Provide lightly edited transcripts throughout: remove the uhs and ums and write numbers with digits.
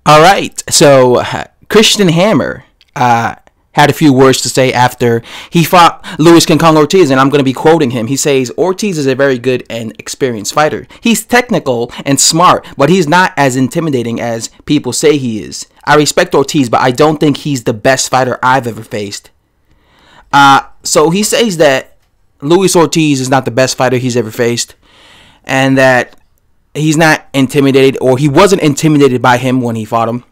All right, so Chrisian Hammer had a few words to say after he fought Luis King Kong Ortiz, and I'm going to be quoting him. He says, Ortiz is a very good and experienced fighter. He's technical and smart, but he's not as intimidating as people say he is. I respect Ortiz, but I don't think he's the best fighter I've ever faced. So he says that Luis Ortiz is not the best fighter he's ever faced, and that he's not intimidated, or he wasn't intimidated by him when he fought him.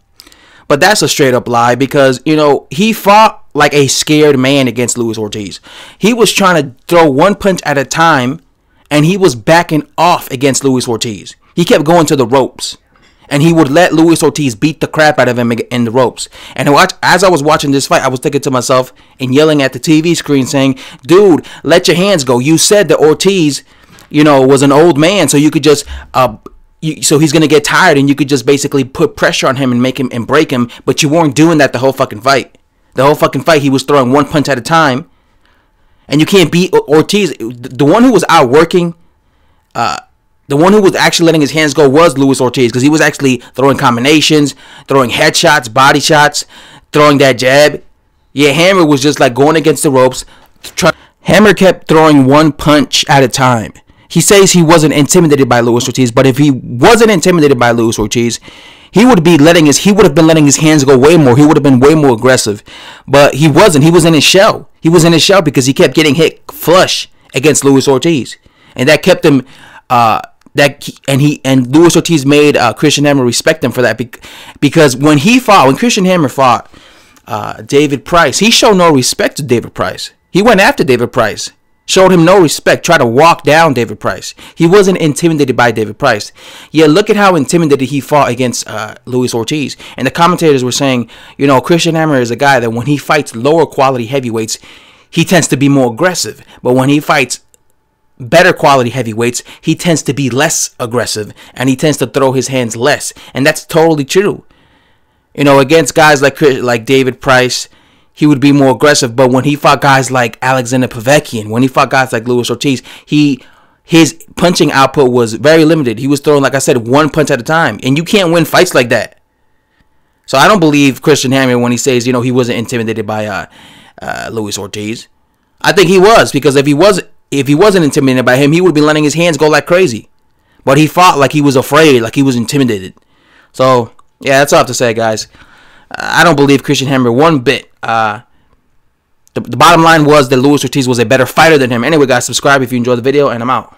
But that's a straight up lie, because, you know, he fought like a scared man against Luis Ortiz. He was trying to throw one punch at a time, and he was backing off against Luis Ortiz. He kept going to the ropes, and he would let Luis Ortiz beat the crap out of him in the ropes. And as I was watching this fight, I was thinking to myself and yelling at the TV screen saying, dude, let your hands go. You said that Ortiz, you know, was an old man, so you could just so he's gonna get tired, and you could just basically put pressure on him and make him and break him. But you weren't doing that the whole fucking fight. The whole fucking fight, he was throwing one punch at a time, and you can't beat Ortiz. The one who was outworking, the one who was actually letting his hands go was Luis Ortiz, because he was actually throwing combinations, throwing headshots, body shots, throwing that jab. Yeah, Hammer was just like going against the ropes. Hammer kept throwing one punch at a time. He says he wasn't intimidated by Luis Ortiz, but if he wasn't intimidated by Luis Ortiz, he would have been letting his hands go way more. He would have been way more aggressive. But he wasn't. He was in his shell. He was in his shell because he kept getting hit flush against Luis Ortiz, and that kept him. And Luis Ortiz made Chrisian Hammer respect him for that, because when Chrisian Hammer fought David Price, he showed no respect to David Price. He went after David Price, showed him no respect, tried to walk down David Price. He wasn't intimidated by David Price. Yeah, look at how intimidated he fought against Luis Ortiz. And the commentators were saying, you know, Chrisian Hammer is a guy that when he fights lower quality heavyweights, he tends to be more aggressive. But when he fights better quality heavyweights, he tends to be less aggressive, and he tends to throw his hands less. And that's totally true. You know, against guys like David Price, he would be more aggressive. But when he fought guys like Alexander Povetkin, when he fought guys like Luis Ortiz, his punching output was very limited. He was throwing, like I said, one punch at a time. And you can't win fights like that. So I don't believe Chrisian Hammer when he says, you know, he wasn't intimidated by Luis Ortiz. I think he was, because if he wasn't intimidated by him, he would be letting his hands go like crazy. But he fought like he was afraid, like he was intimidated. So, yeah, that's all I have to say, guys. I don't believe Chrisian Hammer one bit. The bottom line was that Luis Ortiz was a better fighter than him. Anyway, guys, subscribe if you enjoyed the video, and I'm out.